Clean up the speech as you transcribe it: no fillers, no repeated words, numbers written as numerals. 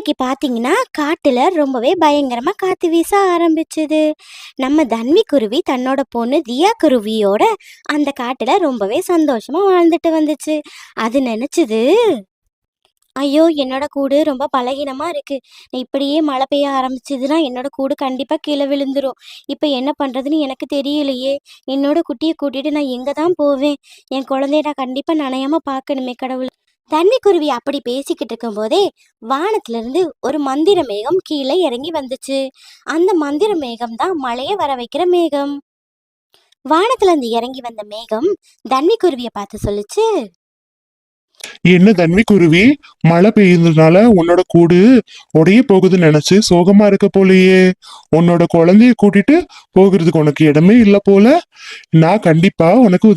அன்னைக்கு பாத்தீங்கன்னா காட்டுல ரொம்பவே பயங்கரமா காத்து வீச ஆரம்பிச்சுது. நம்ம தன்வி குருவி தன்னோட பொண்ணு தியா குருவியோட அந்த காட்டுல ரொம்பவே சந்தோஷமா வாழ்ந்துட்டு வந்துச்சு. அது நினைச்சுது, ஐயோ என்னோட கூடு ரொம்ப பலகீனமா இருக்கு. இப்படியே மழை பெய்ய ஆரம்பிச்சதுன்னா என்னோட கூடு கண்டிப்பா கீழே விழுந்துரும். இப்ப என்ன பண்றதுன்னு எனக்கு தெரியலையே. என்னோட குட்டியை கூட்டிட்டு நான் எங்க தான் போவேன்? என் குழந்தைய நான் கண்டிப்பா நனையாம பார்க்கணுமே கடவுள். தன்விக்குருவி அப்படி பேசிக்கிட்டு இருக்கும்போதே வானத்துல இருந்து ஒரு மந்திர மேகம் கீழே இறங்கி வந்துச்சு. அந்த மந்திர மேகம் தான் மழைய வர வைக்கிற மேகம். வானத்துல இருந்து இறங்கி வந்த மேகம் தன்விக்குருவிய பார்த்து சொல்லுச்சு, என்ன தன்வி குருவி, மழை பெய்யுறதுனால உன்னோட கூடு உடைய போகுதுன்னு நினைச்சு சோகமா இருக்க போலயே. உன்னோட குழந்தைய கூட்டிட்டு போகிறதுக்கு உனக்கு இடமே இல்ல போல. நான் கண்டிப்பா உனக்கு உதவி